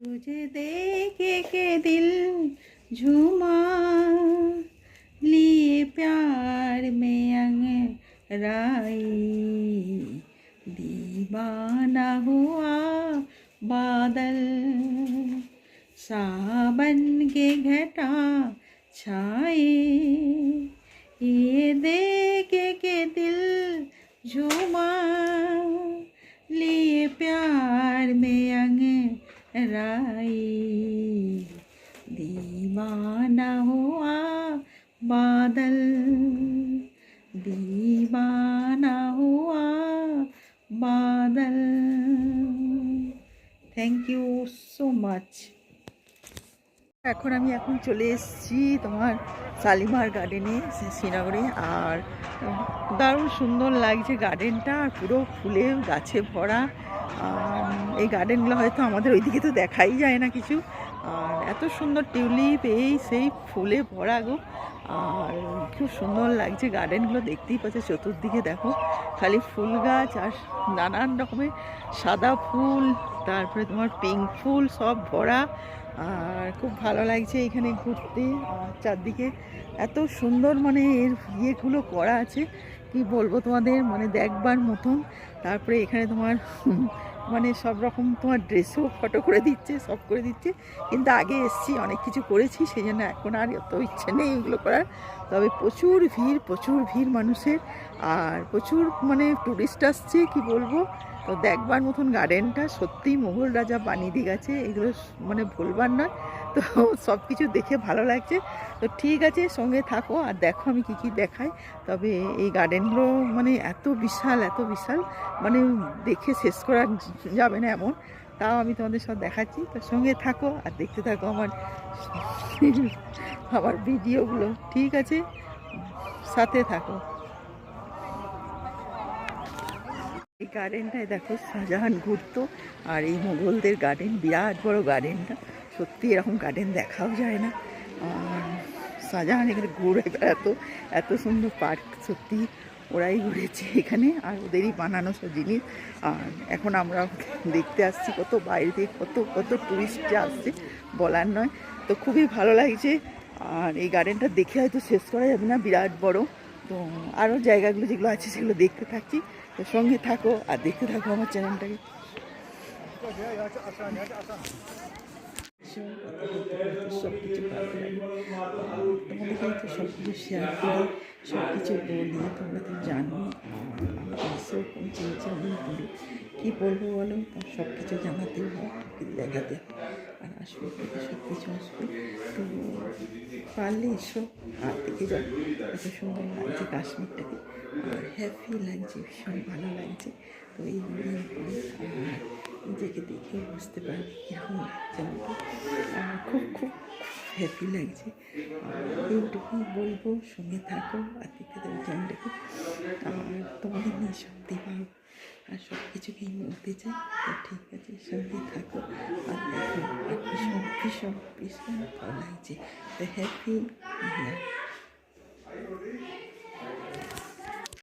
तुझे देख के दिल झूमा, लिए प्यार में अंगड़ाई, दीवाना हुआ बादल, सावन के घटा छाए, ये देख के दिल झूमा, लिए प्यार में अंगड़ाई, दीवाना हुआ बादल, दीवाना हुआ बादल। Thank you so much. এখন চলে এসেছি তোমার শালিমার গার্ডেনে শ্রীনগরে। আর দারুণ সুন্দর লাগছে গার্ডেনটা, আর পুরো ফুলে গাছে ভরা। আর এই গার্ডেনগুলো হয়তো আমাদের ওইদিকে তো দেখাই যায় না কিছু। আর এত সুন্দর টিউলিপ এই সেই ফুলে ভরা গো। আর খুব সুন্দর লাগছে গার্ডেনগুলো, দেখতেই পাচ্ছে চতুর্দিকে দেখো খালি ফুল গাছ আর নানান রকমের সাদা ফুল, তারপরে তোমার পিঙ্ক ফুল সব ভরা। আর খুব ভালো লাগছে এখানে ঘুরতে। আর চারদিকে এত সুন্দর মানে এর ইয়েগুলো করা আছে, কি বলবো তোমাদের, মানে দেখবার মতন। তারপরে এখানে তোমার মানে সব রকম তোমার ড্রেসও ফটো করে দিচ্ছে, সব করে দিচ্ছে। কিন্তু আগে এসছি, অনেক কিছু করেছি, সেই জন্য এখন আর এত ইচ্ছে নেই এগুলো করার। তবে প্রচুর ভিড় মানুষের, আর প্রচুর মানে টুরিস্ট আসছে, কি বলবো। তো দেখবার মতন গার্ডেনটা সত্যিই মোগল রাজা বানিয়ে দিয়ে গেছে, এগুলো মানে ভুলবার নয়। তো সব কিছু দেখে ভালো লাগছে। তো ঠিক আছে, সঙ্গে থাকো আর দেখো আমি কি দেখাই। তবে এই গার্ডেনগুলো মানে এত বিশাল মানে দেখে শেষ করা যাবে না এমন। তাও আমি তোমাদের সব দেখাচ্ছি, তো সঙ্গে থাকো আর দেখতে থাকো আমার ভিডিওগুলো। ঠিক আছে, সাথে থাকো। এই গার্ডেনটায় দেখো শাহজাহান ঘুরতো, আর এই মোগলদের গার্ডেন, বিরাট বড় গার্ডেনটা। সত্যি এরকম গার্ডেন দেখাও যায় না। আর শাহজাহান এখানে ঘুরে বেড়াতো, এত সুন্দর পার্ক সত্যি ওরাই ঘুরেছে এখানে, আর ওদেরই বানানো সব জিনিস। আর এখন আমরা দেখতে আসছি, কত বাইরে থেকে কত টুরিস্ট যে আসছে বলার নয়। তো খুবই ভালো লাগছে। আর এই গার্ডেনটা দেখে হয়তো শেষ করা যাবে না, বিরাট বড়। তো আরও জায়গাগুলো যেগুলো আছে সেগুলো দেখতে থাকছি। তো সঙ্গে থাকো আর দেখতে থাকো আমার চ্যানেলটাকে। সব কিছু ভালো লাগে, তোমাদের তো সব কিছু শেয়ার করি, সব কিছু বলি, তোমরা তো জানো। এসেও পৌঁছেছে অনেক দূরে, কী বলবো বলো, তার সব কিছু জানাতেই হয়, দেখাতে হয়। আর আসবে সব কিছু আসবে। তো পারলে এসো আর দেখে যাও, এত সুন্দর লাগছে কাশ্মীরটাকে। আর হ্যাপি লাগছে, ভীষণ ভালো লাগছে। তো এই নিজেকে দেখে বুঝতে পারবে কীরকম লাগছে আমাকে। খুব হ্যাপি লাগছে। এইটুকুই বলবো, সঙ্গে থাকো আর দেখতে দেবো চ্যানেলটাকে। আর তোমাদের নিয়ে সত্যি পাবো, আর সব কিছুকেই বলতে চাই। তো ঠিক আছে, সঙ্গে থাকো আর দেখো। ভীষণ ভালো লাগছে। তো হ্যাপি